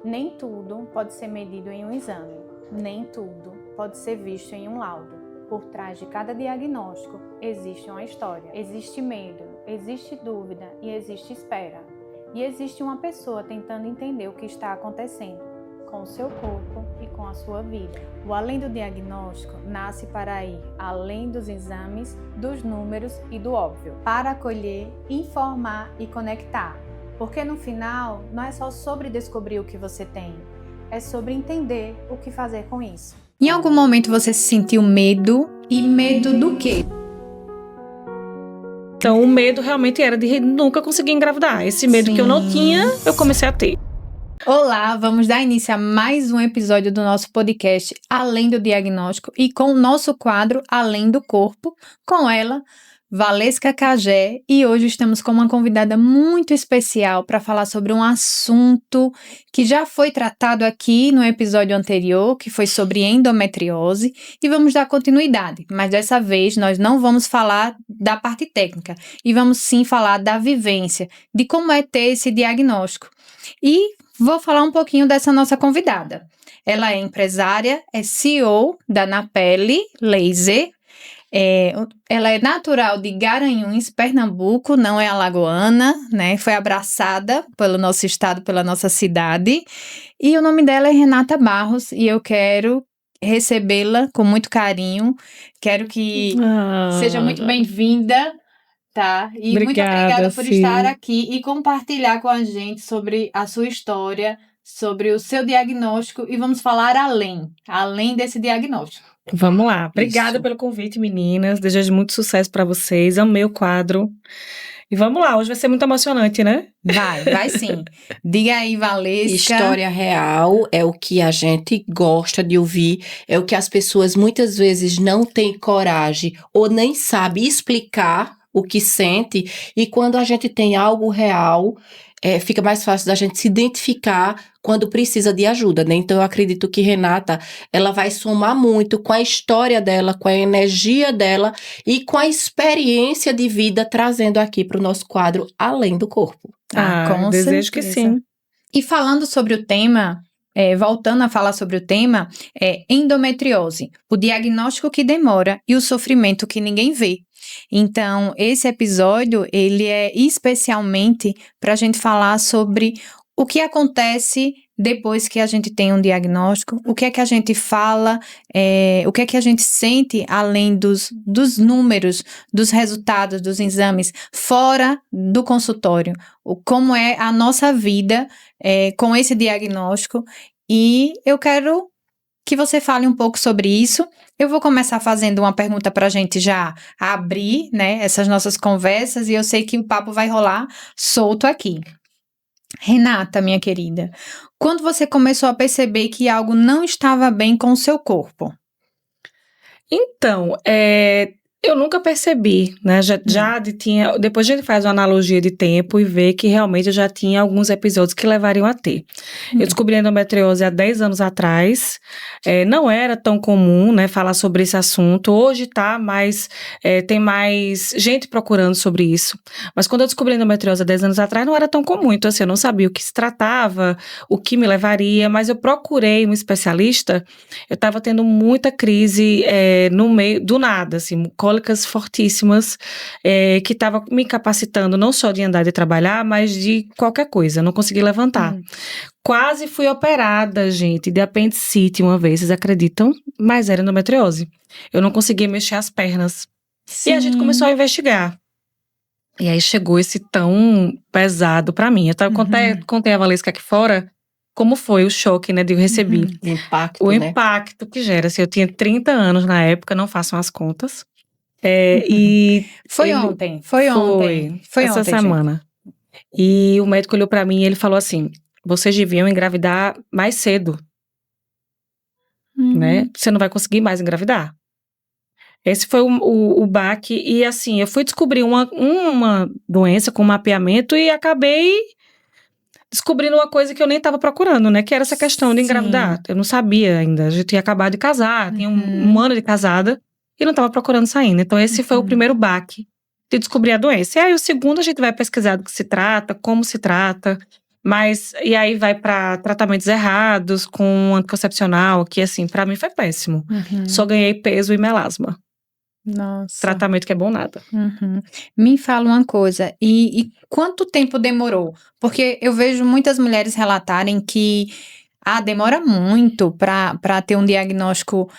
Nem tudo pode ser medido em um exame, nem tudo pode ser visto em um laudo. Por trás de cada diagnóstico existe uma história, existe medo, existe dúvida e existe espera. E existe uma pessoa tentando entender o que está acontecendo com o seu corpo e com a sua vida. O Além do Diagnóstico nasce para ir além dos exames, dos números e do óbvio, para acolher, informar e conectar. Porque no final, não é só sobre descobrir o que você tem, é sobre entender o que fazer com isso. Em algum momento você sentiu medo? E medo do quê? Então, o medo realmente era de nunca conseguir engravidar. Esse medo que eu não tinha, eu comecei a ter. Olá, vamos dar início a mais um episódio do nosso podcast Além do Diagnóstico e com o nosso quadro Além do Corpo, com ela, Valesca Cagé, e hoje estamos com uma convidada muito especial para falar sobre um assunto que já foi tratado aqui no episódio anterior, que foi sobre endometriose, e vamos dar continuidade, mas dessa vez nós não vamos falar da parte técnica, e vamos sim falar da vivência, de como é ter esse diagnóstico. E vou falar um pouquinho dessa nossa convidada. Ela é empresária, é CEO da Napele Laser. Ela é natural de Garanhuns, Pernambuco, não é alagoana, né? Foi abraçada pelo nosso estado, pela nossa cidade. E o nome dela é Renata Barros e eu quero recebê-la com muito carinho. Quero que seja muito bem-vinda, tá? E muito obrigada por estar aqui e compartilhar com a gente sobre a sua história, sobre o seu diagnóstico e vamos falar além desse diagnóstico. Vamos lá. Obrigada pelo convite, meninas. Desejo muito sucesso para vocês. Amei o quadro. E vamos lá, hoje vai ser muito emocionante, né? Vai sim. Diga aí, Valesca. História real é o que a gente gosta de ouvir, é o que as pessoas muitas vezes não têm coragem ou nem sabem explicar o que sente, e quando a gente tem algo real, fica mais fácil da gente se identificar quando precisa de ajuda, né? Então eu acredito que Renata, ela vai somar muito com a história dela, com a energia dela e com a experiência de vida, trazendo aqui para o nosso quadro Além do Corpo. Com desejo certeza. que sim. E falando sobre o tema, voltando a falar sobre o tema, endometriose, o diagnóstico que demora e o sofrimento que ninguém vê. Então, esse episódio, ele é especialmente para a gente falar sobre o que acontece depois que a gente tem um diagnóstico, o que é que a gente fala, o que é que a gente sente além dos números, dos resultados dos exames, fora do consultório, como é a nossa vida com esse diagnóstico. E eu quero que você fale um pouco sobre isso. Eu vou começar fazendo uma pergunta para a gente já abrir, né, essas nossas conversas, e eu sei que o papo vai rolar solto aqui. Renata, minha querida, quando você começou a perceber que algo não estava bem com o seu corpo? Então, eu nunca percebi, né? Depois a gente faz uma analogia de tempo e vê que realmente eu já tinha alguns episódios que levariam a ter. Eu descobri a endometriose há 10 anos atrás. Não era tão comum, né, falar sobre esse assunto. Hoje tá, mas tem mais gente procurando sobre isso. Mas quando eu descobri a endometriose há 10 anos atrás, não era tão comum. Então, assim, eu não sabia o que se tratava, o que me levaria, mas eu procurei um especialista. Eu estava tendo muita crise no meio, do nada, assim, cólicas fortíssimas, que estava me incapacitando não só de andar e trabalhar, mas de qualquer coisa, não consegui levantar. Quase fui operada, gente, de apendicite uma vez, vocês acreditam? Mas era endometriose. Eu não conseguia mexer as pernas. Sim. E a gente começou a investigar. E aí chegou esse tão pesado pra mim. Eu contei a Valesca aqui fora como foi o choque, né, de eu receber. O impacto que gera. Assim, eu tinha 30 anos na época, não façam as contas. Foi ontem. Essa semana. Gente. E o médico olhou pra mim e ele falou assim: vocês deviam engravidar mais cedo, né? Você não vai conseguir mais engravidar. Esse foi o baque. E assim, eu fui descobrir uma doença com mapeamento e acabei descobrindo uma coisa que eu nem estava procurando, né? Que era essa questão de engravidar. Eu não sabia ainda. A gente tinha acabado de casar, tinha um ano de casada. E não estava procurando saindo. Então, esse foi o primeiro baque de descobrir a doença. E aí, o segundo, a gente vai pesquisar do que se trata, como se trata. Mas, e aí vai pra tratamentos errados, com anticoncepcional, que assim, pra mim foi péssimo. Só ganhei peso e melasma. Nossa. Tratamento que é bom nada. Me fala uma coisa, e quanto tempo demorou? Porque eu vejo muitas mulheres relatarem que demora muito para ter um diagnóstico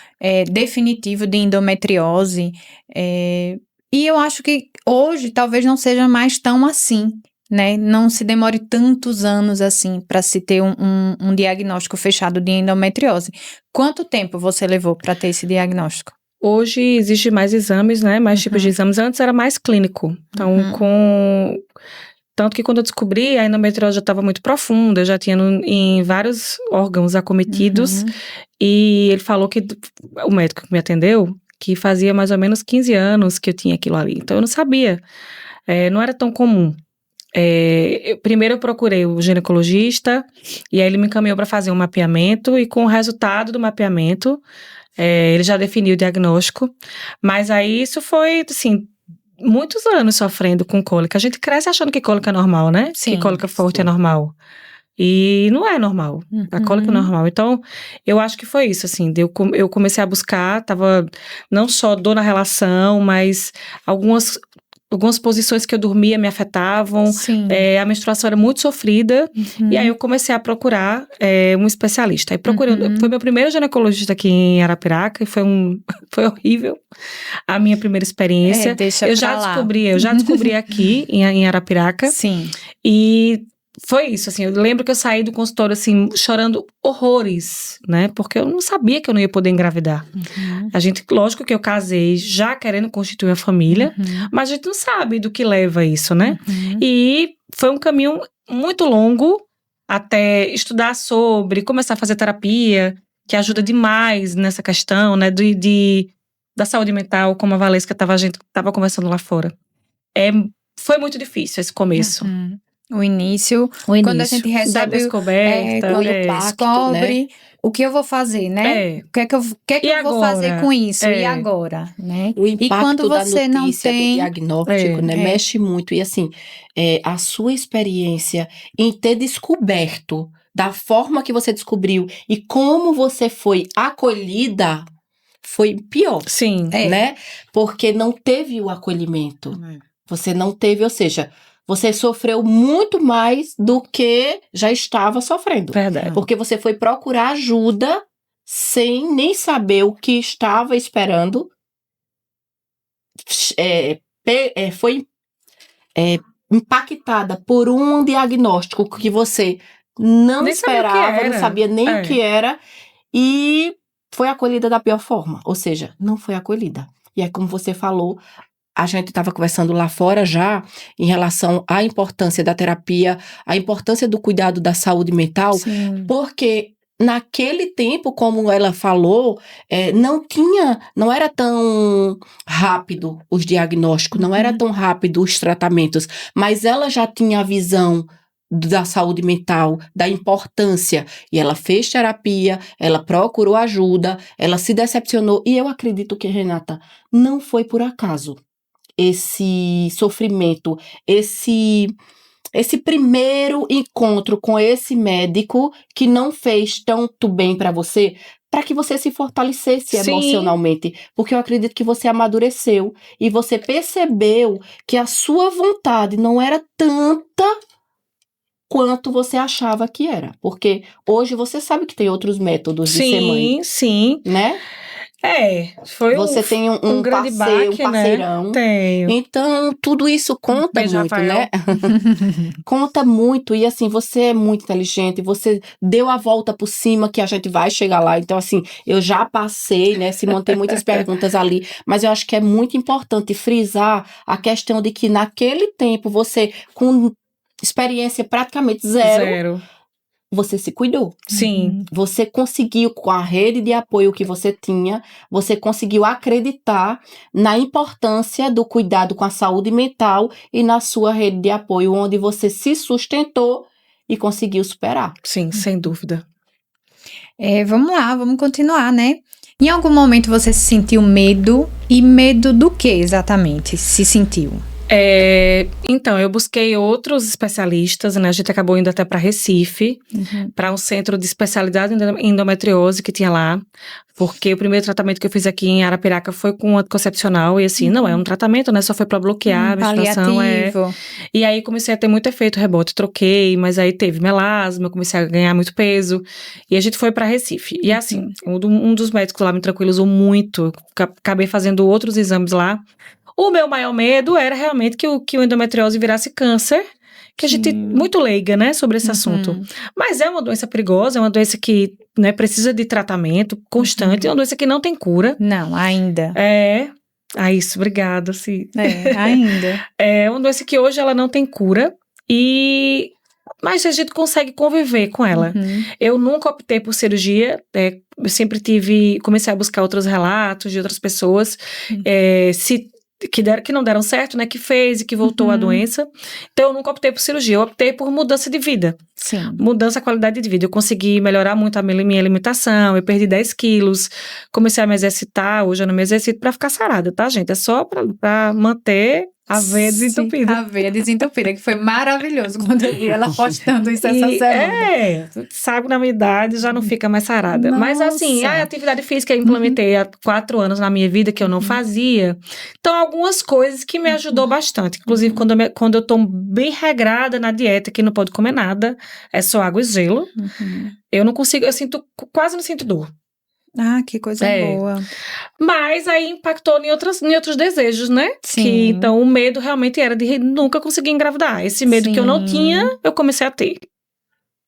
definitivo de endometriose. E eu acho que hoje talvez não seja mais tão assim, né? Não se demore tantos anos assim para se ter um diagnóstico fechado de endometriose. Quanto tempo você levou para ter esse diagnóstico? Hoje existe mais exames, né? Mais tipos de exames. Antes era mais clínico. Então, tanto que quando eu descobri, a endometriose já estava muito profunda, eu já tinha em vários órgãos acometidos. E ele falou que, o médico que me atendeu, que fazia mais ou menos 15 anos que eu tinha aquilo ali. Então, eu não sabia. Não era tão comum. Primeiro eu procurei o ginecologista, e aí ele me encaminhou para fazer um mapeamento, e com o resultado do mapeamento, ele já definiu o diagnóstico. Mas aí isso foi, assim, muitos anos sofrendo com cólica. A gente cresce achando que cólica é normal, né? Sim, que cólica forte é normal. E não é normal. A cólica é normal. Então, eu acho que foi isso, assim. Eu comecei a buscar, tava não só dor na relação, mas algumas posições que eu dormia me afetavam. A menstruação era muito sofrida. E aí eu comecei a procurar um especialista. Aí procurei, foi meu primeiro ginecologista aqui em Arapiraca, e foi horrível a minha primeira experiência. Eu já descobri aqui em Arapiraca. Sim. E foi isso, assim, eu lembro que eu saí do consultório, assim, chorando horrores, né, porque eu não sabia que eu não ia poder engravidar. Lógico que eu casei já querendo constituir a família, mas a gente não sabe do que leva isso, né, e foi um caminho muito longo até estudar sobre, começar a fazer terapia, que ajuda demais nessa questão, né, da saúde mental, como a Valesca a gente tava conversando lá fora. Foi muito difícil esse começo. O início, quando a gente recebe da descoberta, o impacto, descobre, né? O que eu vou fazer, né? O que eu vou fazer com isso? E agora, né? O impacto e quando você da notícia, não tem do diagnóstico, né? Mexe muito. E assim, a sua experiência em ter descoberto da forma que você descobriu e como você foi acolhida foi pior. Sim. Né? Porque não teve o acolhimento. Você não teve, ou seja, você sofreu muito mais do que já estava sofrendo. Verdade. Porque você foi procurar ajuda sem nem saber o que estava esperando. Foi impactada por um diagnóstico que você não esperava, não sabia nem o que era. E foi acolhida da pior forma. Ou seja, não foi acolhida. E é como você falou, a gente estava conversando lá fora já em relação à importância da terapia, a importância do cuidado da saúde mental, porque naquele tempo, como ela falou, não era tão rápido os diagnósticos, não era tão rápido os tratamentos, mas ela já tinha a visão da saúde mental, da importância, e ela fez terapia, ela procurou ajuda, ela se decepcionou, e eu acredito que, Renata, não foi por acaso esse sofrimento, esse primeiro encontro com esse médico que não fez tanto bem para você, para que você se fortalecesse emocionalmente, porque eu acredito que você amadureceu e você percebeu que a sua vontade não era tanta quanto você achava que era, porque hoje você sabe que tem outros métodos de ser mãe. Sim. Né? Foi você tem um grande parceiro, um parceirão. Né? Tenho. Então, tudo isso conta Beijo, muito, Rafael. né? Conta muito. E assim, você é muito inteligente, você deu a volta por cima que a gente vai chegar lá. Então, assim, eu já passei, né? Simone tem muitas perguntas ali, mas eu acho que é muito importante frisar a questão de que naquele tempo, você, com experiência praticamente zero. Você se cuidou. Sim. Você conseguiu, com a rede de apoio que você tinha, você conseguiu acreditar na importância do cuidado com a saúde mental e na sua rede de apoio, onde você se sustentou e conseguiu superar. Sim, sem dúvida. Vamos lá, vamos continuar, né? Em algum momento você se sentiu medo? E medo do que exatamente se sentiu? Então, eu busquei outros especialistas, né? A gente acabou indo até para Recife, para um centro de especialidade em endometriose que tinha lá, porque o primeiro tratamento que eu fiz aqui em Arapiraca foi com anticoncepcional, e assim, não é um tratamento, né? Só foi para bloquear a menstruação. Paliativo. E aí comecei a ter muito efeito rebote, troquei, mas aí teve melasma, eu comecei a ganhar muito peso, e a gente foi para Recife. E assim, um dos médicos lá me tranquilizou muito, acabei fazendo outros exames lá. O meu maior medo era realmente que o endometriose virasse câncer, que a gente muito leiga, né, sobre esse assunto. Mas é uma doença perigosa, é uma doença que, né, precisa de tratamento constante, é uma doença que não tem cura. Não, ainda. Isso, obrigada, sim. Ainda. É uma doença que hoje ela não tem cura, mas a gente consegue conviver com ela. Eu nunca optei por cirurgia, eu sempre comecei a buscar outros relatos de outras pessoas, que não deram certo, né, que fez e que voltou a doença. Então, eu nunca optei por cirurgia, eu optei por mudança de vida. Sim. Mudança da qualidade de vida. Eu consegui melhorar muito a minha alimentação, eu perdi 10 quilos, comecei a me exercitar, hoje eu não me exercito pra ficar sarada, tá, gente? É só pra manter a veia desentupida. A veia desentupida, que foi maravilhoso quando eu vi ela postando isso essa semana. Sabe, na minha idade já não fica mais sarada. Nossa. Mas assim, a atividade física eu implementei há 4 anos na minha vida que eu não fazia. Então, algumas coisas que me ajudou bastante. Inclusive, quando eu tô bem regrada na dieta, que não pode comer nada, é só água e gelo. Eu não consigo, quase não sinto dor. Ah, que coisa boa. Mas aí impactou em outros desejos, né? Sim. Então, o medo realmente era de nunca conseguir engravidar. Esse medo que eu não tinha, eu comecei a ter.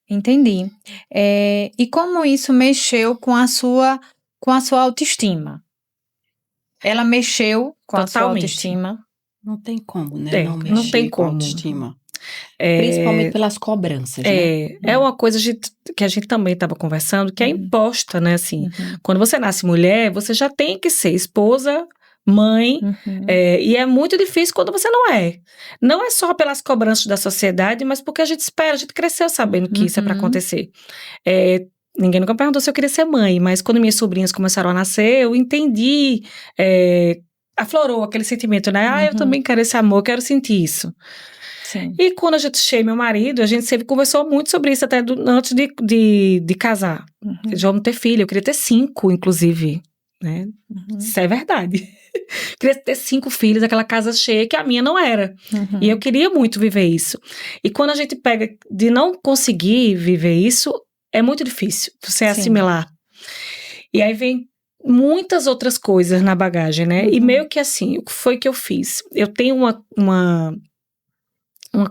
Entendi. E como isso mexeu com a sua autoestima? Ela mexeu com a sua autoestima? Não tem como, né? Não mexer não tem com a como. autoestima. Principalmente pelas cobranças, né? É uma coisa que a gente também estava conversando, que é imposta, né? Assim, quando você nasce mulher, você já tem que ser esposa, mãe, e é muito difícil quando você não é. Não é só pelas cobranças da sociedade, mas porque a gente cresceu sabendo que isso é para acontecer. Ninguém nunca perguntou se eu queria ser mãe, mas quando minhas sobrinhas começaram a nascer, eu entendi, aflorou aquele sentimento, né? Eu também quero esse amor, quero sentir isso. Sim. E quando a gente achei meu marido, a gente sempre conversou muito sobre isso, até antes de casar. Já vamos ter filho, eu queria ter 5, inclusive, né? Isso é verdade. Queria ter 5 filhos, aquela casa cheia, que a minha não era. E eu queria muito viver isso. E quando a gente pega de não conseguir viver isso, é muito difícil você assimilar. E aí vem muitas outras coisas na bagagem, né? E meio que assim, o que foi que eu fiz? Eu tenho uma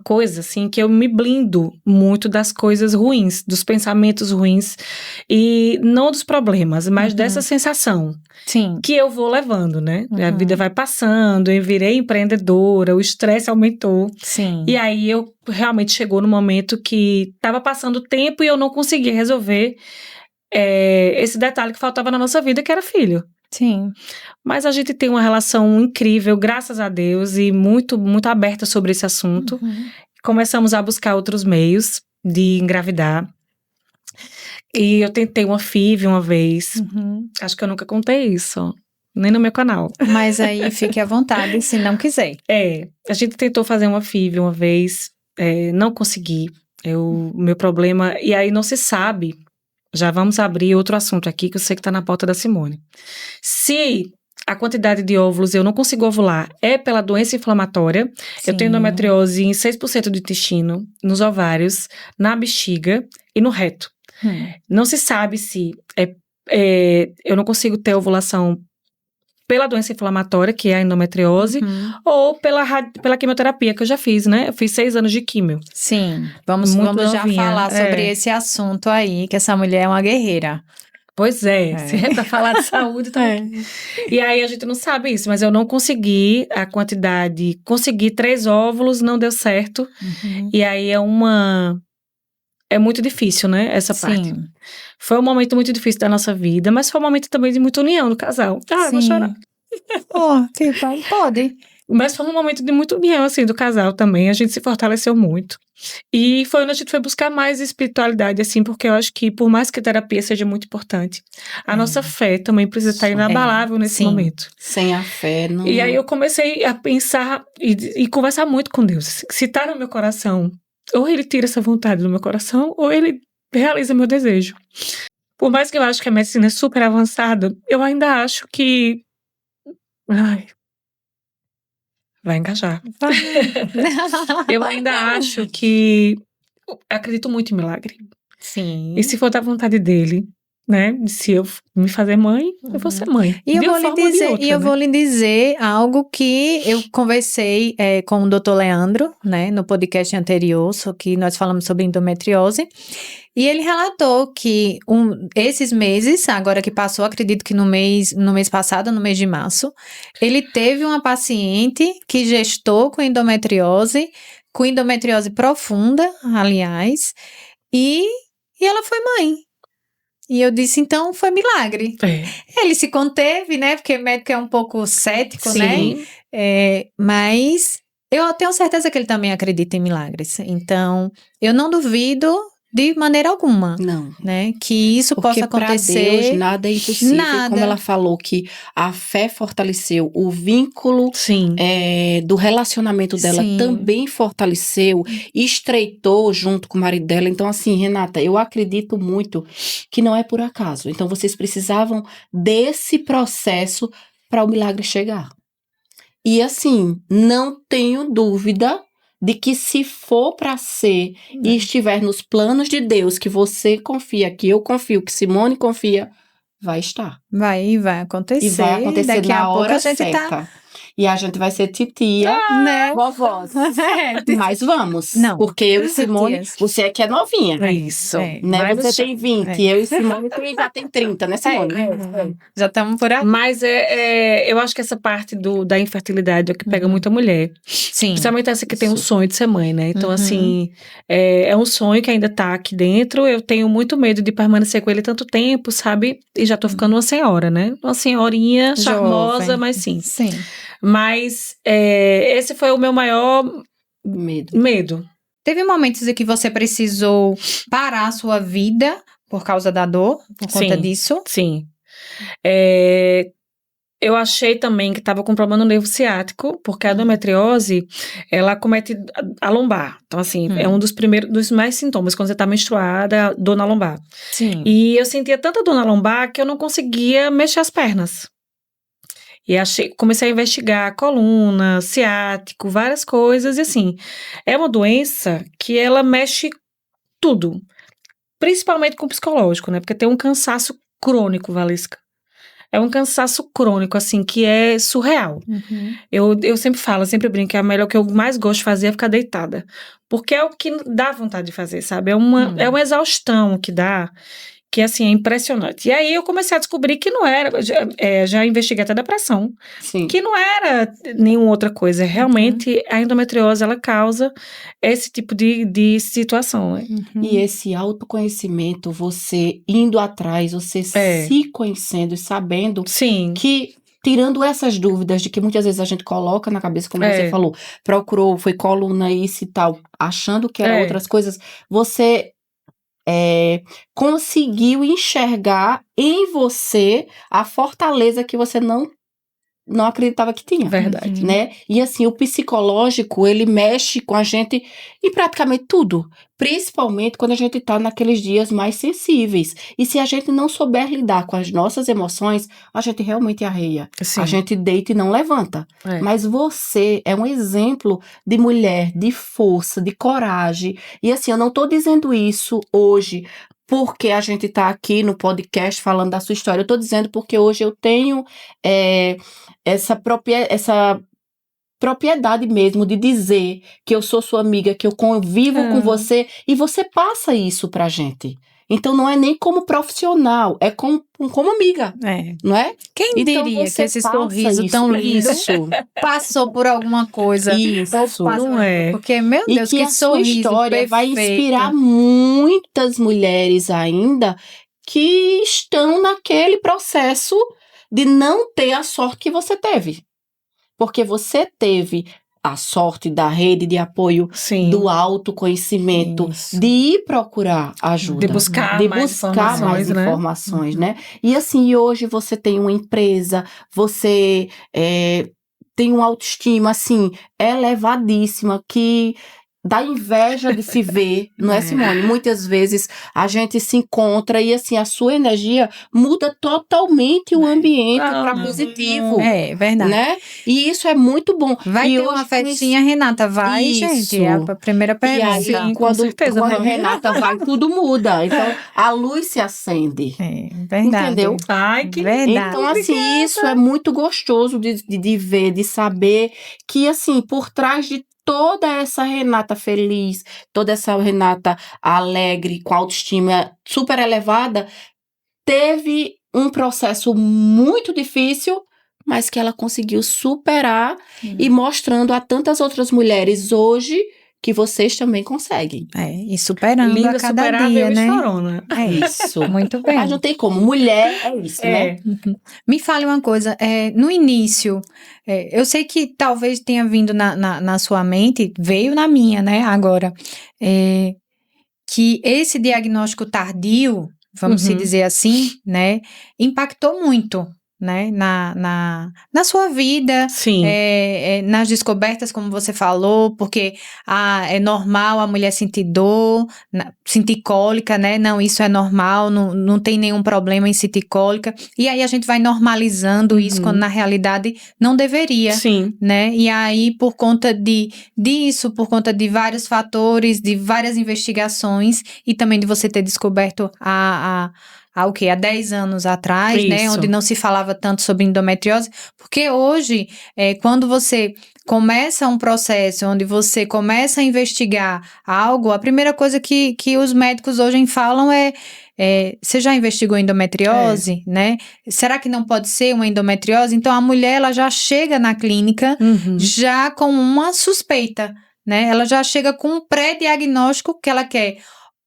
coisa, assim, que eu me blindo muito das coisas ruins, dos pensamentos ruins, e não dos problemas, mas dessa sensação que eu vou levando, né? A vida vai passando, eu virei empreendedora, o estresse aumentou. Sim. E aí, eu realmente chegou no momento que estava passando o tempo e eu não conseguia resolver esse detalhe que faltava na nossa vida, que era filho. Sim. Mas a gente tem uma relação incrível, graças a Deus, e muito, muito aberta sobre esse assunto. Começamos a buscar outros meios de engravidar. E eu tentei uma FIV uma vez. Acho que eu nunca contei isso, nem no meu canal. Mas aí fique à vontade, se não quiser. A gente tentou fazer uma FIV uma vez, não consegui. O meu problema... E aí não se sabe... Já vamos abrir outro assunto aqui, que eu sei que está na pauta da Simone. Se a quantidade de óvulos eu não consigo ovular é pela doença inflamatória, eu tenho endometriose em 6% do intestino, nos ovários, na bexiga e no reto. Não se sabe se eu não consigo ter ovulação pela doença inflamatória, que é a endometriose, ou pela quimioterapia que eu já fiz, né? Eu fiz 6 anos de químio. Sim, vamos já falar sobre esse assunto aí, que essa mulher é uma guerreira. Pois é. Se é pra falar de saúde também. E aí a gente não sabe isso, mas eu não consegui a quantidade, consegui 3 óvulos, não deu certo. E aí é muito difícil, né, essa parte. Foi um momento muito difícil da nossa vida, mas foi um momento também de muita união do casal. Vou chorar. Pode. Mas foi um momento de muito união, assim, do casal também. A gente se fortaleceu muito. E foi onde a gente foi buscar mais espiritualidade, assim, porque eu acho que, por mais que a terapia seja muito importante, a nossa fé também precisa estar inabalável nesse sim. momento. Sem a fé, não... E aí eu comecei a pensar e conversar muito com Deus. Se tá no meu coração, ou ele tira essa vontade do meu coração, ou ele realiza meu desejo. Por mais que eu acho que a medicina é super avançada, eu ainda acho que... Ai... Vai engajar. Eu ainda acho que... Acredito muito em milagre. Sim. E se for da vontade dele, né? Se eu me fazer mãe, eu vou ser mãe. E eu vou lhe dizer algo que eu conversei com o Dr. Leandro, né, no podcast anterior, só que nós falamos sobre endometriose. E ele relatou que esses meses, agora que passou, acredito que no mês passado, no mês de março, ele teve uma paciente que gestou com endometriose profunda, aliás, e ela foi mãe. E eu disse, então, foi milagre. Ele se conteve, né? Porque médico é um pouco cético, Sim. né? Mas eu tenho certeza que ele também acredita em milagres. Então, eu não duvido de maneira alguma. Não. Né? Que isso possa acontecer. Porque para Deus nada é impossível. Nada. Como ela falou que a fé fortaleceu, o vínculo do relacionamento dela também fortaleceu, estreitou junto com o marido dela. Então, assim, Renata, eu acredito muito que não é por acaso. Então, vocês precisavam desse processo para o milagre chegar. E, assim, não tenho dúvida de que se for para ser e estiver nos planos de Deus, que você confia, que eu confio, que Simone confia, vai estar. Vai acontecer. E vai acontecer daqui na a pouco hora a gente certa. tá... E a gente vai ser titia, né? vovós. Mas vamos. Não. Porque eu e Simone, você é que é novinha. É isso. Né? Você tem 20, eu e Simone já tem 30, né, Simone? Já estamos por aí. Mas eu acho que essa parte da infertilidade é o que pega muita mulher. Sim. Principalmente essa que tem um sonho de ser mãe, né? Então, assim, é um sonho que ainda tá aqui dentro. Eu tenho muito medo de permanecer com ele tanto tempo, sabe? E já tô ficando uma senhora, né? Uma senhorinha charmosa, jovem. mas sim. Sim. Mas esse foi o meu maior medo. Teve momentos em que você precisou parar a sua vida por causa da dor, por conta disso? Sim. Eu achei também que estava com problema no nervo ciático, porque a endometriose, ela comete a lombar. Então, assim, é um dos mais sintomas. Quando você está menstruada, dor na lombar. Sim. E eu sentia tanta dor na lombar que eu não conseguia mexer as pernas. E comecei a investigar coluna, ciático, várias coisas. E assim, é uma doença que ela mexe tudo. Principalmente com o psicológico, né? Porque tem um cansaço crônico, Valesca. É um cansaço crônico, assim, que é surreal. Eu sempre falo, sempre brinco, que o que eu mais gosto de fazer é ficar deitada. Porque é o que dá vontade de fazer, sabe? É uma exaustão que dá, que, assim, é impressionante. E aí eu comecei a descobrir que não era, já investiguei até depressão, que não era nenhuma outra coisa. Realmente, a endometriose, ela causa esse tipo de situação, né? E esse autoconhecimento, você indo atrás, você se conhecendo e sabendo que, tirando essas dúvidas de que muitas vezes a gente coloca na cabeça, como você falou, procurou, foi coluna, isso e tal, achando que eram outras coisas, você conseguiu enxergar em você a fortaleza que você não acreditava que tinha. Verdade. Né? E assim, o psicológico, ele mexe com a gente em praticamente tudo. Principalmente quando a gente tá naqueles dias mais sensíveis. E se a gente não souber lidar com as nossas emoções, a gente realmente arreia. A gente deita e não levanta. Mas você é um exemplo de mulher, de força, de coragem. E assim, eu não tô dizendo isso hoje porque a gente tá aqui no podcast falando da sua história. Eu tô dizendo porque hoje eu tenho essa propriedade mesmo de dizer que eu sou sua amiga, que eu convivo com você, e você passa isso pra gente. Então, não é nem como profissional, é como amiga, não é? Quem então, diria que esse sorriso tão lindo passou por alguma coisa? Isso, não é? Porque, meu Deus, que que sorriso sua história perfeito. vai inspirar muitas mulheres ainda que estão naquele processo de não ter a sorte que você teve. porque você teve a sorte da rede de apoio, Sim. do autoconhecimento, Isso. de ir procurar ajuda. De buscar De mais buscar informações, mais né? informações, né? E assim, hoje você tem uma empresa, você tem uma autoestima, assim, elevadíssima, que dá inveja de se ver, não é, Simone? Muitas vezes a gente se encontra e, assim, a sua energia muda totalmente o ambiente para positivo, É verdade. né? E isso é muito bom. Vai E ter hoje, uma com festinha, Renata? Vai, gente? É Isso. a primeira E pergunta. aí, Sim, com quando certeza, a vamos. Renata vai, tudo muda. Então, a luz se acende. É verdade. Entendeu? Ai, que Verdade. Então, assim, isso é muito gostoso de ver, de saber que, assim, por trás de toda essa Renata feliz, toda essa Renata alegre, com autoestima super elevada, teve um processo muito difícil, mas que ela conseguiu superar e mostrando a tantas outras mulheres hoje que vocês também conseguem. E superando Linda, a cada superável dia, e né? chorona. É Isso. muito bem. Mas não tem como. Mulher é isso, né? Me fale uma coisa, no início, eu sei que talvez tenha vindo na sua mente, veio na minha, né, agora, que esse diagnóstico tardio, vamos se dizer assim, né, impactou muito, né, na sua vida, Sim. nas descobertas, como você falou, porque é normal a mulher sentir dor, sentir cólica, né, não, isso é normal, não tem nenhum problema em sentir cólica, e aí a gente vai normalizando isso, quando na realidade não deveria, Sim. né, e aí por conta disso, por conta de vários fatores, de várias investigações, e também de você ter descoberto há 10 anos atrás, né, Isso. onde não se falava tanto sobre endometriose, porque hoje, quando você começa um processo, onde você começa a investigar algo, a primeira coisa que os médicos hoje falam você já investigou endometriose, né? Será que não pode ser uma endometriose? Então, a mulher, ela já chega na clínica já com uma suspeita, né? Ela já chega com um pré-diagnóstico que ela quer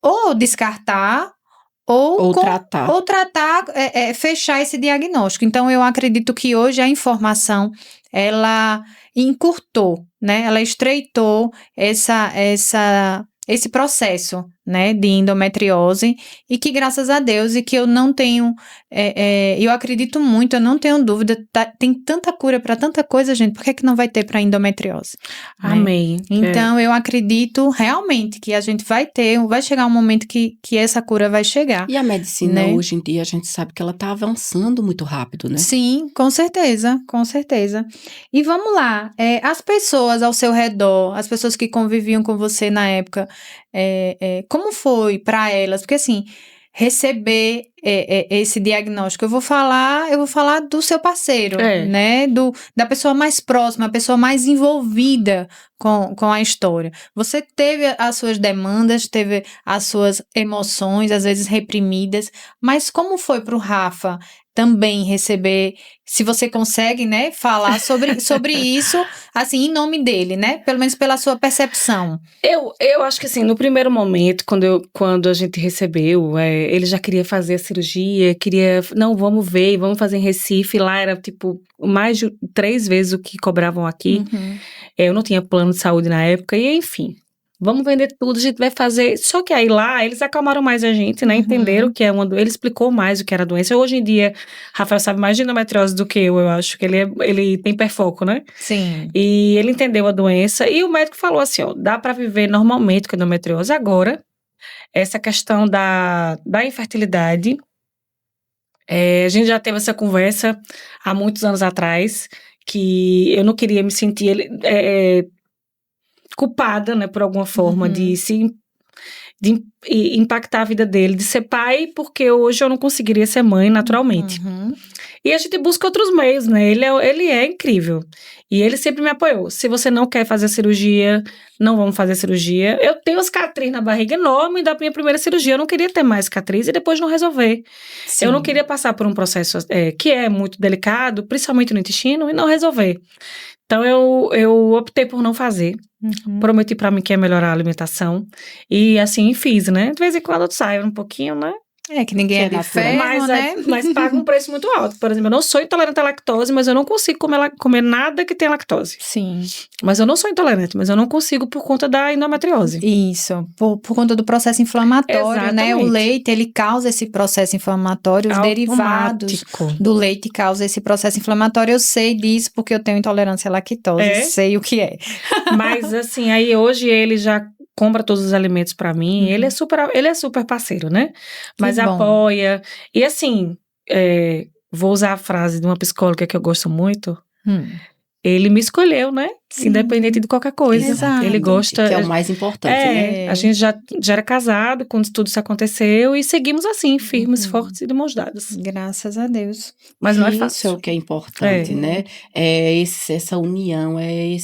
ou descartar ou tratar, fechar esse diagnóstico. Então, eu acredito que hoje a informação, ela encurtou, né? Ela estreitou esse processo, né, de endometriose, e que graças a Deus, e que eu não tenho, eu acredito muito, eu não tenho dúvida, tem tanta cura para tanta coisa, gente, por que não vai ter para endometriose? Amém. Né? Então, eu acredito realmente que a gente vai chegar um momento que essa cura vai chegar. E a medicina, né? hoje em dia, a gente sabe que ela está avançando muito rápido, né? Sim, com certeza, com certeza. E vamos lá, as pessoas ao seu redor, as pessoas que conviviam com você na época, como foi para elas? Porque assim, receber esse diagnóstico, eu vou falar do seu parceiro, né? Da pessoa mais próxima, a pessoa mais envolvida com a história. Você teve as suas demandas, teve as suas emoções, às vezes reprimidas, mas como foi para o Rafa também receber, se você consegue, né, falar sobre isso, assim, em nome dele, né? Pelo menos pela sua percepção. Eu acho que assim, no primeiro momento, quando a gente recebeu, ele já queria fazer a cirurgia, não, vamos ver, vamos fazer em Recife, lá era tipo mais de 3 vezes o que cobravam aqui. Eu não tinha plano de saúde na época, e enfim. Vamos vender tudo, a gente vai fazer. Só que aí lá, eles acalmaram mais a gente, né? Entenderam que ele explicou mais o que era a doença. Hoje em dia, Rafael sabe mais de endometriose do que eu acho que ele tem hiperfoco, né? Sim. E ele entendeu a doença. E o médico falou assim, ó, dá pra viver normalmente com endometriose. Agora, essa questão da infertilidade, a gente já teve essa conversa há muitos anos atrás, que eu não queria me sentir culpada, né, por alguma forma, de impactar a vida dele, de ser pai, porque hoje eu não conseguiria ser mãe naturalmente. E a gente busca outros meios, né? Ele é incrível. E ele sempre me apoiou. Se você não quer fazer cirurgia, não vamos fazer cirurgia. Eu tenho cicatriz na barriga enorme da minha primeira cirurgia. Eu não queria ter mais cicatriz e depois não resolver. Sim. Eu não queria passar por um processo que é muito delicado, principalmente no intestino, e não resolver. Então, eu optei por não fazer. Prometi pra mim que ia melhorar a alimentação. E assim, fiz, né? De vez em quando eu saio um pouquinho, né? Que ninguém é Que é de natural. ferro, né? Mas paga um preço muito alto. Por exemplo, eu não sou intolerante à lactose, mas eu não consigo comer nada que tenha lactose. Sim. Mas eu não sou intolerante, mas eu não consigo por conta da endometriose. Isso, por conta do processo inflamatório, né? O Exatamente. leite, ele causa esse processo inflamatório, os derivados Automático. do leite causam esse processo inflamatório. Eu sei disso porque eu tenho intolerância à lactose, sei o que é. Mas assim, aí hoje ele já compra todos os alimentos pra mim, ele é super parceiro, né? Mas Que bom. apoia. E assim, vou usar a frase de uma psicóloga que eu gosto muito. Ele me escolheu, né? Sim. Independente de qualquer coisa. Exato. Ele gosta. Que é o mais importante, né? A gente já era casado quando tudo isso aconteceu e seguimos assim, firmes, fortes e de mãos dadas. Graças a Deus. Mas não é Isso fácil. é o que é importante, né? Essa união, é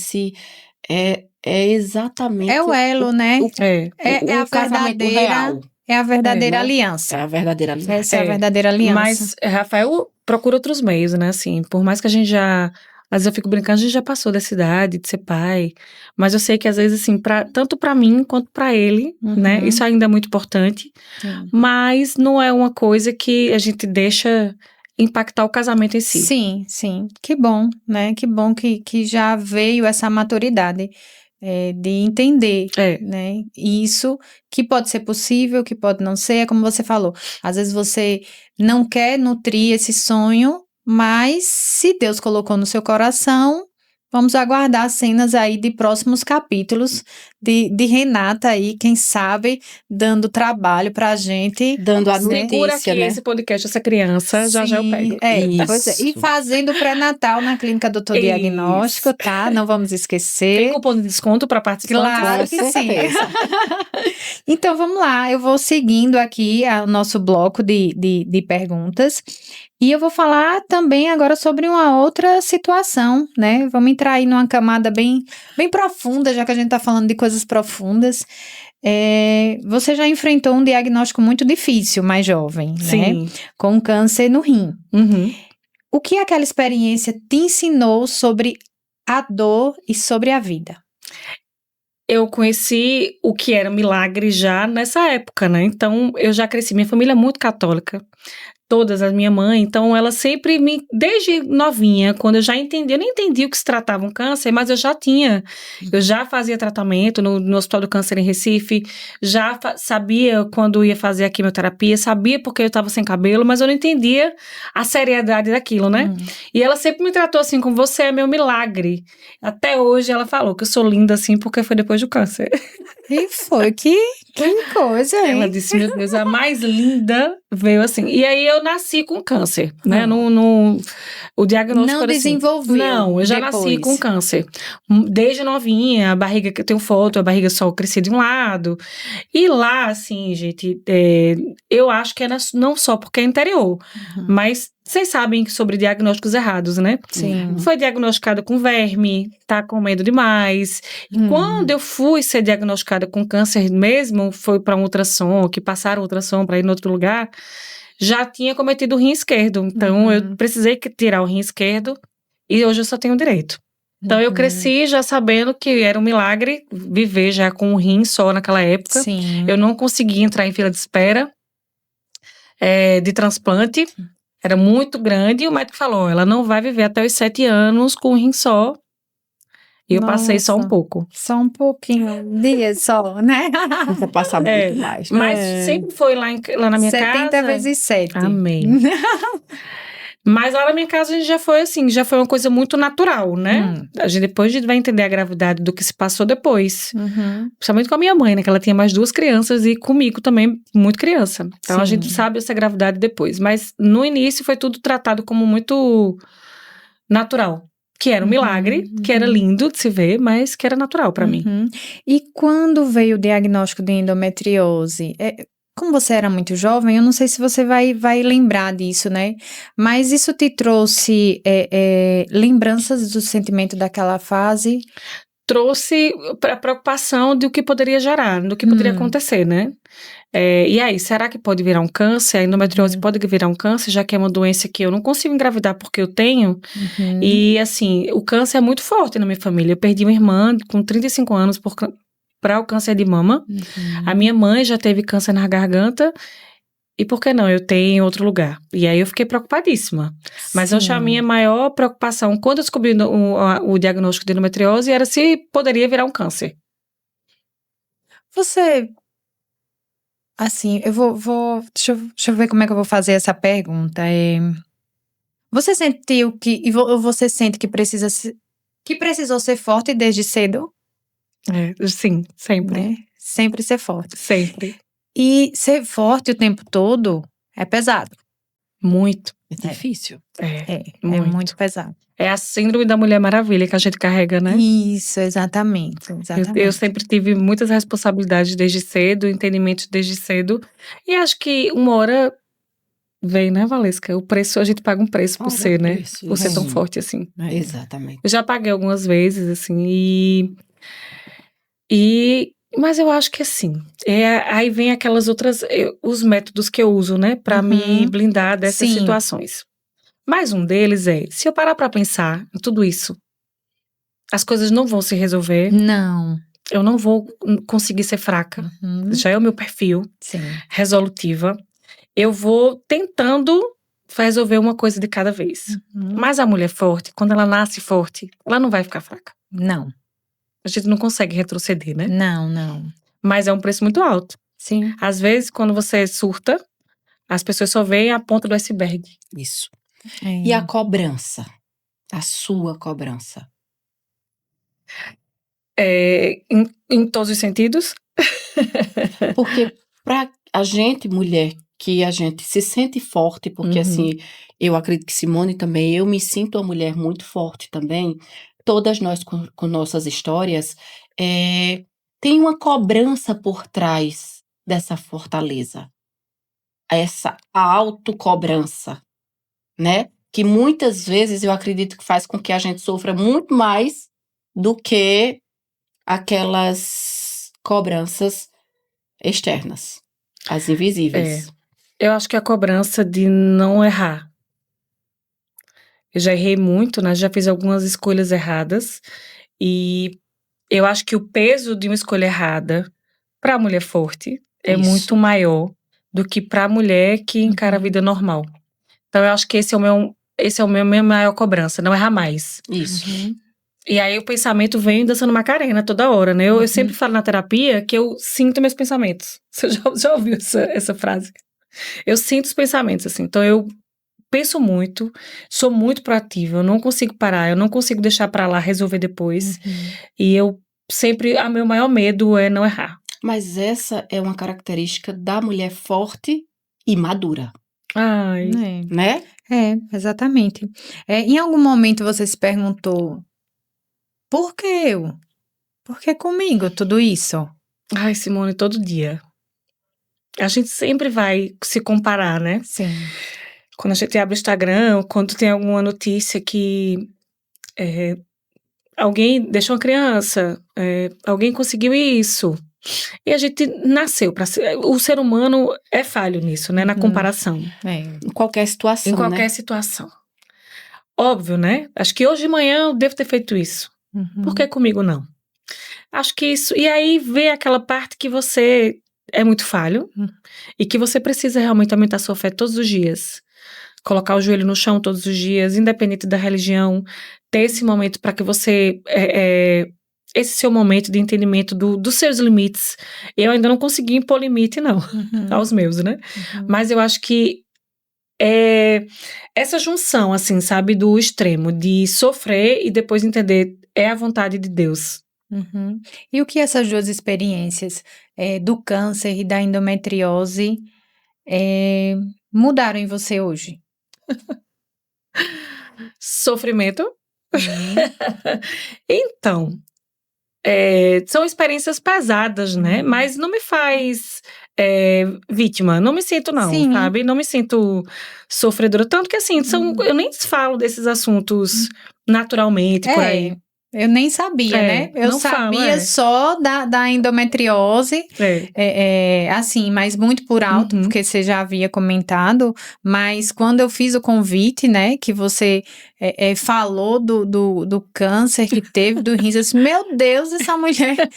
exatamente É o elo, né? o a casamento verdadeira, real. é a verdadeira né? aliança. É a verdadeira aliança. Essa é a verdadeira aliança. Mas Rafael procura outros meios, né? Assim, por mais que a gente já. Às vezes eu fico brincando, a gente já passou dessa idade de ser pai. Mas eu sei que às vezes, assim, tanto pra mim quanto pra ele, né? Isso ainda é muito importante. Sim. Mas não é uma coisa que a gente deixa impactar o casamento em si. Sim, sim. Que bom, né? Que bom que já veio essa maturidade de entender, né? Isso que pode ser possível, que pode não ser, é como você falou. Às vezes você não quer nutrir esse sonho, mas se Deus colocou no seu coração, vamos aguardar cenas aí de próximos capítulos de Renata aí, quem sabe, dando trabalho pra gente. Dando a Segura notícia, aqui né? esse podcast, essa criança, já eu pego. Pois é. E fazendo pré-natal na Clínica Doutor Diagnóstico, tá? Não vamos esquecer. Tem cupom de desconto para participar? Claro que sim. Então, vamos lá. Eu vou seguindo aqui o nosso bloco de perguntas. E eu vou falar também agora sobre uma outra situação, né? Vamos entrar aí numa camada bem profunda, já que a gente tá falando de coisas profundas. Você já enfrentou um diagnóstico muito difícil, mais jovem, Sim. né? Com câncer no rim. Uhum. O que aquela experiência te ensinou sobre a dor e sobre a vida? Eu conheci o que era milagre já nessa época, né? Então, eu já cresci. Minha família é muito católica. Todas, a minha mãe, então ela sempre desde novinha, quando eu já entendi, eu nem entendi o que se tratava um câncer, mas eu já fazia tratamento no Hospital do Câncer em Recife, já sabia quando ia fazer a quimioterapia, sabia porque eu estava sem cabelo, mas eu não entendia a seriedade daquilo, né? E ela sempre me tratou assim, como você é meu milagre. Até hoje ela falou que eu sou linda assim, porque foi depois do câncer. E foi, que coisa, hein? Ela disse, meu Deus, a mais linda veio assim. E aí eu nasci com câncer, né? O diagnóstico não era desenvolveu. Assim, não, eu já nasci com câncer. Desde novinha, a barriga, que eu tenho foto, a barriga só crescia de um lado. E lá, assim, gente, eu acho que é não só porque é interior, mas vocês sabem sobre diagnósticos errados, né? Sim. Foi diagnosticada com verme, tá comendo demais. E quando eu fui ser diagnosticada com câncer mesmo, foi para um ultrassom, que passaram o ultrassom para ir em outro lugar, já tinha cometido o rim esquerdo. Então, eu precisei tirar o rim esquerdo e hoje eu só tenho direito. Então, eu cresci já sabendo que era um milagre viver já com um rim só naquela época. Sim. Eu não conseguia entrar em fila de espera de transplante. Era muito grande e o médico falou, ela não vai viver até os 7 anos com um rim só. E eu passei só um pouco. Só um pouquinho, dias só, né? Você passa muito mais. Mas sempre foi lá na minha 70 casa. vezes 7. Amém. Mas lá na minha casa a gente já foi assim, já foi uma coisa muito natural, né? A gente depois vai entender a gravidade do que se passou depois. Principalmente com a minha mãe, né? Que ela tinha mais 2 crianças e comigo também, muito criança. Então a gente sabe essa gravidade depois. Mas no início foi tudo tratado como muito natural. Que era um milagre, que era lindo de se ver, mas que era natural pra mim. E quando veio o diagnóstico de endometriose? Como você era muito jovem, eu não sei se você vai lembrar disso, né? Mas isso te trouxe lembranças do sentimento daquela fase? Trouxe a preocupação do que poderia gerar, do que poderia acontecer, né? E aí, será que pode virar um câncer? A endometriose pode virar um câncer, já que é uma doença que eu não consigo engravidar porque eu tenho. E, assim, o câncer é muito forte na minha família. Eu perdi uma irmã com 35 anos para o câncer de mama. A minha mãe já teve câncer na garganta E por que não eu ter em outro lugar? E aí eu fiquei preocupadíssima. Mas eu acho que a minha maior preocupação, quando eu descobri o diagnóstico de endometriose, era se poderia virar um câncer. Você, assim, deixa eu ver como é que eu vou fazer essa pergunta. Você sentiu você sente que que precisou ser forte desde cedo, Sim, sempre. né? Sempre ser forte. Sempre. E ser forte o tempo todo é pesado. Muito. É difícil. É muito. muito pesado. É a síndrome da Mulher Maravilha que a gente carrega, né? Isso, exatamente. Eu sempre tive muitas responsabilidades desde cedo, entendimentos desde cedo. E acho que uma hora vem, né, Valesca? O preço, a gente paga um preço por ser, né? Por ser tão forte assim. Exatamente. Eu já paguei algumas vezes, assim, mas eu acho que assim, aí vem aquelas outras, os métodos que eu uso, né, pra me blindar dessas Sim. situações. Mais um deles se eu parar pra pensar em tudo isso, as coisas não vão se resolver, Não. eu não vou conseguir ser fraca, já é o meu perfil, Sim. resolutiva, eu vou tentando resolver uma coisa de cada vez. Mas a mulher forte, quando ela nasce forte, ela não vai ficar fraca. Não. A gente não consegue retroceder, né? Não. Mas é um preço muito alto. Sim. Às vezes, quando você surta, as pessoas só veem a ponta do iceberg. Isso. E a cobrança? A sua cobrança? Em todos os sentidos. Porque pra a gente, mulher, que a gente se sente forte, porque assim, eu acredito que Simone também, eu me sinto uma mulher muito forte também. Todas nós com nossas histórias, tem uma cobrança por trás dessa fortaleza. Essa autocobrança, né? Que muitas vezes eu acredito que faz com que a gente sofra muito mais do que aquelas cobranças externas, as invisíveis. Eu acho que a cobrança de não errar. Eu já errei muito, né? Já fiz algumas escolhas erradas. E eu acho que o peso de uma escolha errada para a mulher forte é muito maior do que para a mulher que encara a vida normal. Então, eu acho que esse é o meu minha maior cobrança, não errar mais. Isso. E aí o pensamento vem dançando Macarena toda hora, né? Eu sempre falo na terapia que eu sinto meus pensamentos. Você já ouviu essa frase? Eu sinto os pensamentos, assim. Então, eu penso muito, sou muito proativa, eu não consigo parar, eu não consigo deixar pra lá, resolver depois. E eu sempre, meu maior medo é não errar. Mas essa é uma característica da mulher forte e madura, Ai. né? Exatamente. Em algum momento você se perguntou, por que eu? Por que comigo tudo isso? Ai, Simone, todo dia. A gente sempre vai se comparar, né? Sim. Quando a gente abre o Instagram, quando tem alguma notícia que alguém deixou uma criança, alguém conseguiu isso. E a gente nasceu para ser. O ser humano é falho nisso, né? Na comparação. Em qualquer situação, Em qualquer né? situação. Óbvio, né? Acho que hoje de manhã eu devo ter feito isso. Por que comigo não? Acho que isso. E aí vem aquela parte que você é muito falho e que você precisa realmente aumentar sua fé todos os dias. Colocar o joelho no chão todos os dias, independente da religião. Ter esse momento para que você. Esse seu momento de entendimento dos seus limites. Eu ainda não consegui impor limite, não, aos meus, né? Mas eu acho que essa junção, assim, sabe, do extremo de sofrer e depois entender é a vontade de Deus. E o que essas duas experiências do câncer e da endometriose mudaram em você hoje? Sofrimento. Então, são experiências pesadas, né? Mas não me faz vítima. Não me sinto, não, Sim. sabe? Não me sinto sofredora. Tanto que, assim, eu nem falo desses assuntos naturalmente por aí. Eu nem sabia, né? Eu não falo, sabia só da endometriose, assim, mas muito por alto, porque você já havia comentado, mas quando eu fiz o convite, né, que você falou do câncer que teve, do rins, eu disse, meu Deus, essa mulher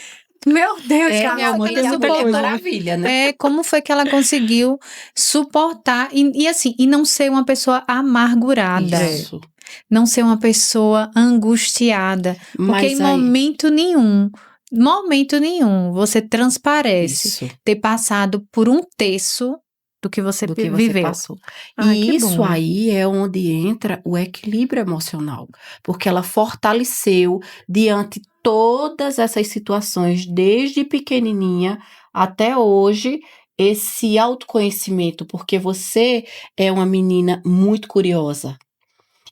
Meu Deus, Minha como foi mãe que é ela uma mulher suportou? maravilha, né? Como foi que ela conseguiu suportar e assim, e não ser uma pessoa amargurada, Isso. não ser uma pessoa angustiada, porque em Mas aí, momento nenhum, você transparece isso. ter passado por um terço do que você Do que você viveu. passou. Ai, que E isso bom. aí é onde entra o equilíbrio emocional, porque ela fortaleceu diante todas essas situações, desde pequenininha até hoje, esse autoconhecimento, porque você é uma menina muito curiosa.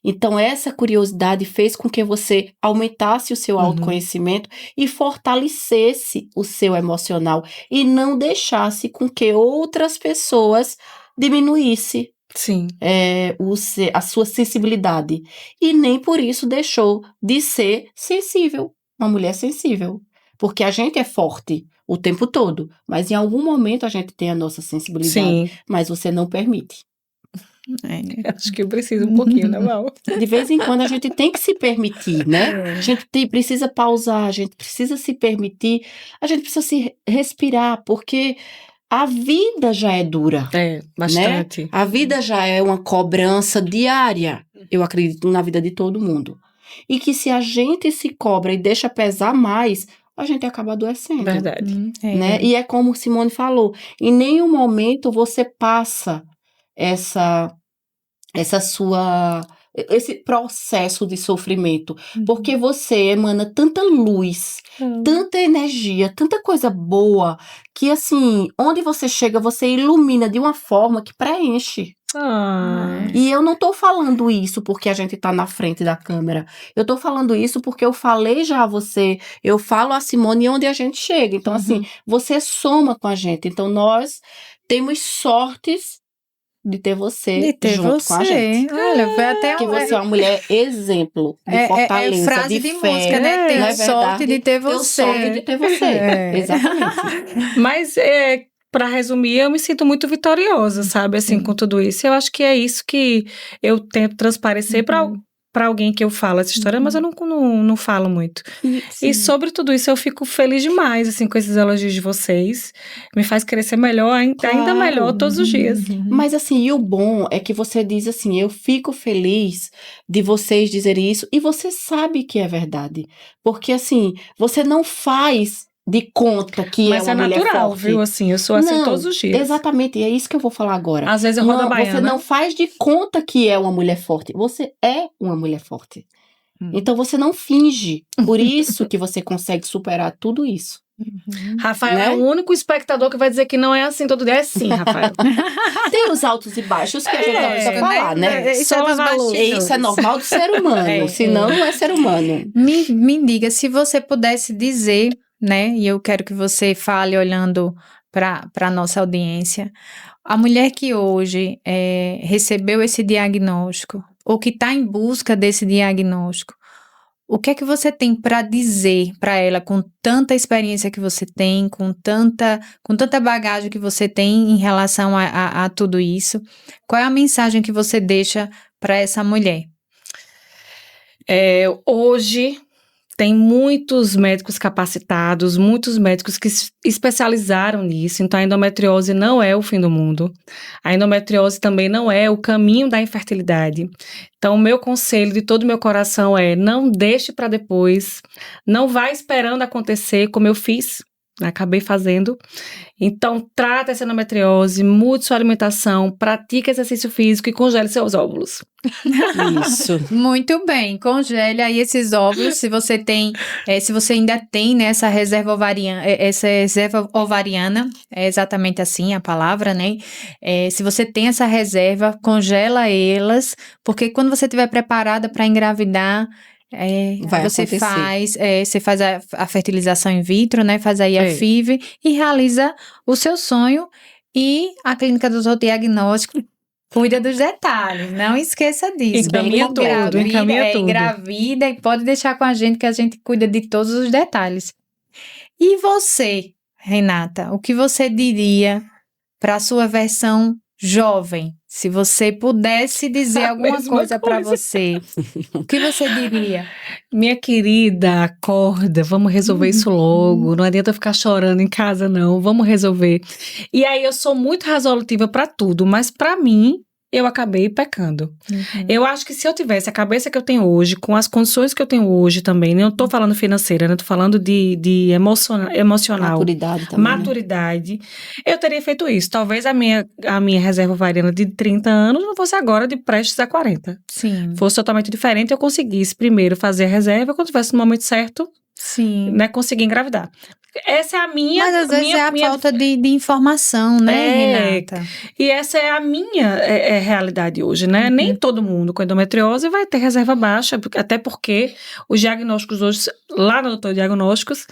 Então, essa curiosidade fez com que você aumentasse o seu autoconhecimento e fortalecesse o seu emocional e não deixasse com que outras pessoas diminuísse Sim. a sua sensibilidade. E nem por isso deixou de ser sensível, uma mulher sensível. Porque a gente é forte o tempo todo, mas em algum momento a gente tem a nossa sensibilidade, Sim. mas você não permite. Acho que eu preciso um pouquinho, né, Val? De vez em quando a gente tem que se permitir, né? A gente precisa pausar, a gente precisa se permitir, a gente precisa se respirar, porque a vida já é dura, Bastante. né? A vida já é uma cobrança diária, eu acredito, na vida de todo mundo. E que se a gente se cobra e deixa pesar mais, a gente acaba adoecendo. Verdade. Né? E é como Simone falou, em nenhum momento você passa esse processo de sofrimento, porque você emana tanta luz, tanta energia, tanta coisa boa, que assim, onde você chega, você ilumina de uma forma que preenche. E eu não tô falando isso porque a gente tá na frente da câmera. Eu tô falando isso porque eu falei já a você, eu falo a Simone onde a gente chega. Então, assim, você soma com a gente. Então, nós temos sortes de ter você junto com a gente. Olha, foi até Porque você é uma mulher exemplo de fortaleza, frase de de fé. música, né? Não Tenho é sorte de ter Tenho você. sorte de ter você. Exatamente. Mas, para resumir, eu me sinto muito vitoriosa, sabe? Assim, com tudo isso. Eu acho que é isso que eu tento transparecer para alguém que eu falo essa história, mas eu não falo muito. E sobre tudo isso, eu fico feliz demais, assim, com esses elogios de vocês. Me faz crescer melhor, ainda melhor todos os dias. Mas assim, e o bom é que você diz assim, eu fico feliz de vocês dizerem isso, e você sabe que é verdade. Porque assim, você não faz de conta que Mas é uma mulher natural, forte. viu? Assim, eu sou assim Não, todos os dias. Exatamente, e é isso que eu vou falar agora. Às vezes eu rodo a baiana. Você não faz de conta que é uma mulher forte. Você é uma mulher forte. Então você não finge. Por isso que você consegue superar tudo isso. Rafael Né? é o único espectador que vai dizer que não é assim todo dia. É sim, Rafael. Tem os altos e baixos que a gente não precisa falar, né? Isso é dos bastidores. Isso é normal do ser humano. Senão não é ser humano. Me diga, se você pudesse dizer, né? E eu quero que você fale olhando para a nossa audiência. A mulher que hoje recebeu esse diagnóstico, ou que está em busca desse diagnóstico, o que é que você tem para dizer para ela com tanta experiência que você tem, com tanta bagagem que você tem em relação a tudo isso? Qual é a mensagem que você deixa para essa mulher? Hoje tem muitos médicos capacitados, muitos médicos que se especializaram nisso, então a endometriose não é o fim do mundo. A endometriose também não é o caminho da infertilidade. Então, o meu conselho de todo o meu coração é: não deixe para depois, não vá esperando acontecer como eu fiz, acabei fazendo. Então, trata essa endometriose, mude sua alimentação, pratique exercício físico e congele seus óvulos. Isso. Muito bem, congele aí esses óvulos, se você ainda tem, né, essa reserva ovariana, é exatamente assim a palavra, né? Se você tem essa reserva, congela elas, porque quando você estiver preparada para engravidar, você faz a fertilização in vitro, né? Faz aí a FIV e realiza o seu sonho. E a Clínica do Zoodiagnóstico cuida dos detalhes, não esqueça disso. Encaminha tudo. Engravida e pode deixar com a gente que a gente cuida de todos os detalhes. E você, Renata, o que você diria para a sua versão jovem, se você pudesse dizer A alguma mesma coisa para coisa. você, o que você diria? Minha querida, acorda, vamos resolver isso logo. Não adianta ficar chorando em casa, não. Vamos resolver. E aí eu sou muito resolutiva pra tudo, mas pra mim, eu acabei pecando. Eu acho que se eu tivesse a cabeça que eu tenho hoje, com as condições que eu tenho hoje também, não tô falando financeira, né? Tô falando de emocional. Maturidade também, né? Maturidade, eu teria feito isso. Talvez a minha reserva ovariana de 30 anos não fosse agora de prestes a 40. Sim, Fosse totalmente diferente, eu conseguisse primeiro fazer a reserva, quando tivesse no momento certo, sim. né, conseguir engravidar. Essa é a minha... Mas às vezes é a falta de informação, né, Renata? E essa é a minha realidade hoje, né? Uhum. Nem todo mundo com endometriose vai ter reserva baixa, até porque os diagnósticos hoje, lá no Doutor Diagnósticos,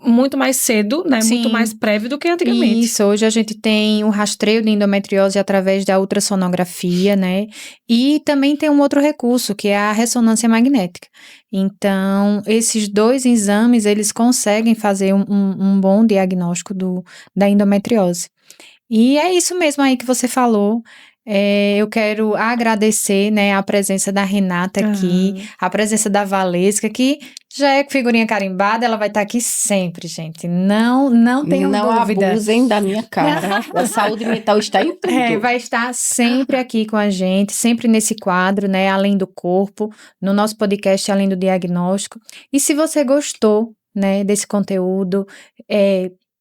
muito mais cedo, né? Sim. Muito mais prévio do que antigamente. Isso, hoje a gente tem o rastreio de endometriose através da ultrassonografia, né? E também tem um outro recurso, que é a ressonância magnética. Então, esses dois exames, eles conseguem fazer um bom diagnóstico da endometriose. E é isso mesmo aí que você falou. Eu quero agradecer, né, a presença da Renata aqui, a presença da Valesca, que já é figurinha carimbada, ela vai estar aqui sempre, gente. Não tenham dúvida. Não abusem da minha cara. A saúde mental está em tudo. Vai estar sempre aqui com a gente, sempre nesse quadro, né, Além do Corpo, no nosso podcast Além do Diagnóstico. E se você gostou, né, desse conteúdo,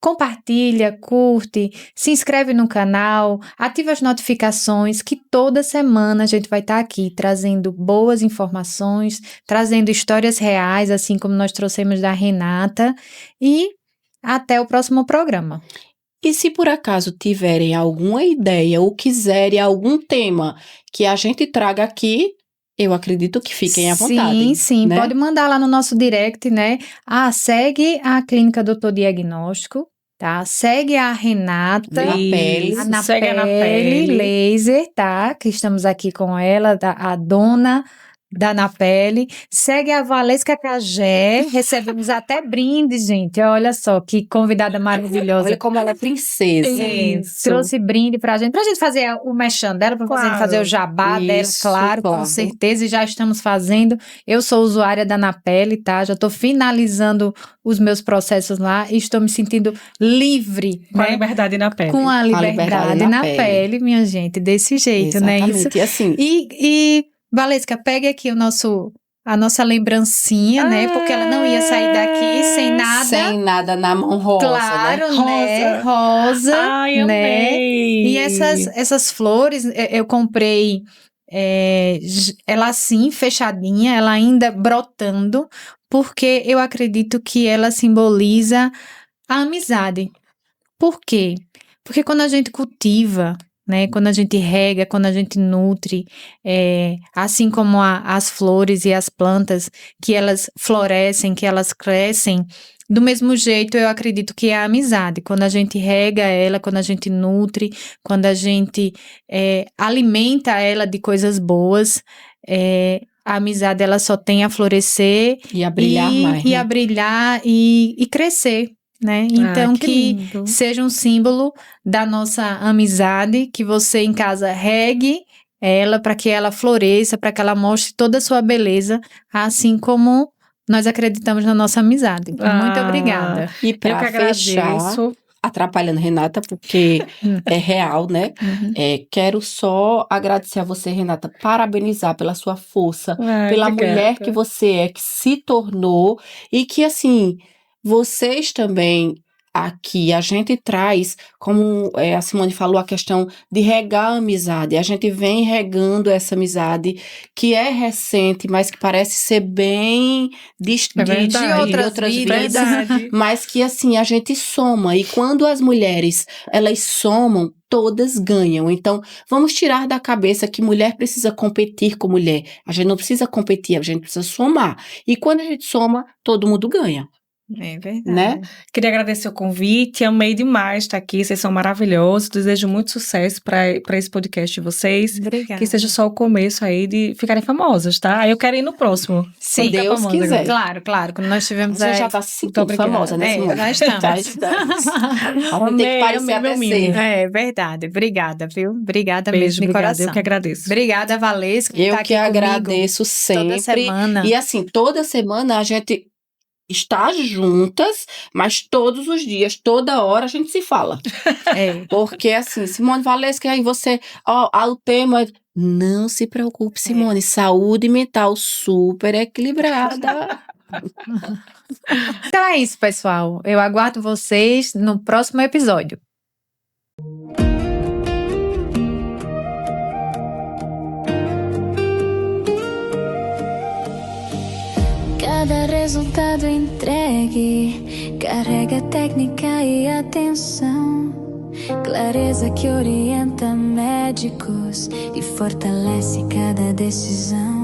compartilha, curte, se inscreve no canal, ativa as notificações, que toda semana a gente vai estar aqui trazendo boas informações, trazendo histórias reais, assim como nós trouxemos da Renata, e até o próximo programa. E se por acaso tiverem alguma ideia ou quiserem algum tema que a gente traga aqui, eu acredito que fiquem à vontade. Sim, né? pode mandar lá no nosso direct, né? Segue a Clínica Doutor Diagnóstico, tá? Segue a Renata. Segue a Napele Laser, tá? Que estamos aqui com ela, a dona da Napele. Segue a Valesca Cagé. Recebemos até brinde, gente. Olha só, que convidada maravilhosa. Olha como ela é princesa. Isso. Trouxe brinde pra gente fazer o merchan dela, pra Claro. gente fazer o jabá dela, Isso, claro, com claro. certeza, e já estamos fazendo. Eu sou usuária da Napele, tá? Já tô finalizando os meus processos lá e estou me sentindo livre, Com a né? liberdade na pele. Com a liberdade na pele, minha gente, desse jeito, né? Isso. Exatamente. E assim, E Valesca, pegue aqui a nossa lembrancinha, né? Porque ela não ia sair daqui sem nada. sem nada na mão rosa, Claro, né? né? Rosa, Ai, né? amei! E essas flores, eu comprei ela assim, fechadinha, ela ainda brotando, porque eu acredito que ela simboliza a amizade. Por quê? Porque quando a gente cultiva, né, quando a gente rega, quando a gente nutre, assim como as flores e as plantas, que elas florescem, que elas crescem, do mesmo jeito eu acredito que é a amizade. Quando a gente rega ela, quando a gente nutre, quando a gente alimenta ela de coisas boas, a amizade ela só tem a florescer E a brilhar mais, e né? a brilhar e crescer. Né? Então, que que lindo. seja um símbolo da nossa amizade, que você em casa regue ela para que ela floresça, para que ela mostre toda a sua beleza, assim como nós acreditamos na nossa amizade. Muito obrigada. E Eu que para fechar, agradeço. atrapalhando Renata, porque é real, né? Uhum. Quero só agradecer a você, Renata, parabenizar pela sua força, Ai, pela obrigada. mulher que você é, que se tornou e que, assim, vocês também aqui, a gente traz, como a Simone falou, a questão de regar a amizade. A gente vem regando essa amizade que é recente, mas que parece ser bem de outras vidas. Verdade. Mas que assim, a gente soma. E quando as mulheres, elas somam, todas ganham. Então, vamos tirar da cabeça que mulher precisa competir com mulher. A gente não precisa competir, a gente precisa somar. E quando a gente soma, todo mundo ganha. É verdade. Né? Queria agradecer o convite, amei demais estar aqui, vocês são maravilhosos, desejo muito sucesso para esse podcast de vocês, Obrigada. que seja só o começo aí de ficarem famosas, tá? Aí eu quero ir no próximo. Sim, Ficar Deus famosa quiser. agora. Claro. Quando nós tivemos Você já tá se sentindo obrigada. famosa, né, Simone? já estamos. Já estamos. Vamos ter que Amei, parecer amei meu até mimo. ser. É verdade. Obrigada, viu? Obrigada Beijo, mesmo de obrigada, coração. eu que agradeço. Obrigada, Valesca, Eu tá que aqui comigo agradeço sempre. toda semana. E assim, toda semana a gente está juntas, mas todos os dias, toda hora a gente se fala. É. Porque assim, Simone Valesca, aí você, o tema... Não se preocupe, Simone, saúde mental super equilibrada. Então é isso, pessoal. Eu aguardo vocês no próximo episódio. Cada resultado entregue carrega técnica e atenção, clareza que orienta médicos e fortalece cada decisão.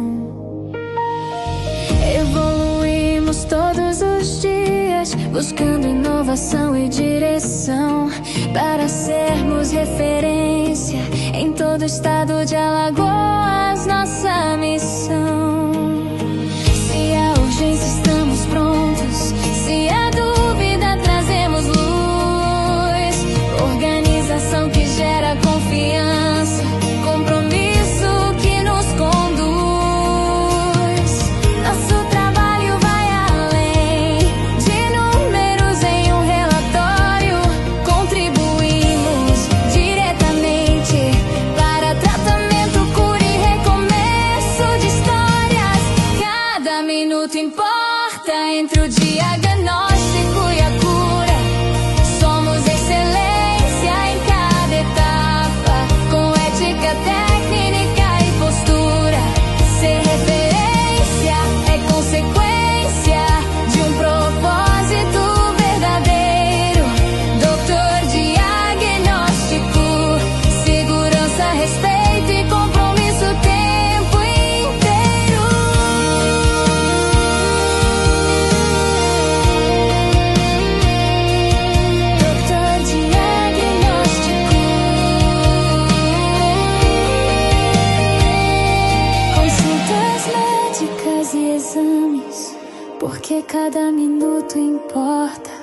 Evoluímos todos os dias, buscando inovação e direção, para sermos referência em todo o estado de Alagoas, nossa missão. Se há urgência, estamos prontos. Se há dúvida, trazemos luz. Organização que gera confiança, compromisso que nos conduz. Nosso trabalho vai além de números em um relatório. Contribuímos diretamente para tratamento, cura e recomeço de histórias. Cada minuto importa entre o diagnóstico e a cura. Somos excelência em cada etapa, com ética, técnica e postura. Ser referência é consequência de um propósito verdadeiro. Doutor Diagnóstico, segurança, respeito e compromisso o tempo inteiro. Doutor Diagnóstico, consultas médicas e exames, porque cada minuto importa.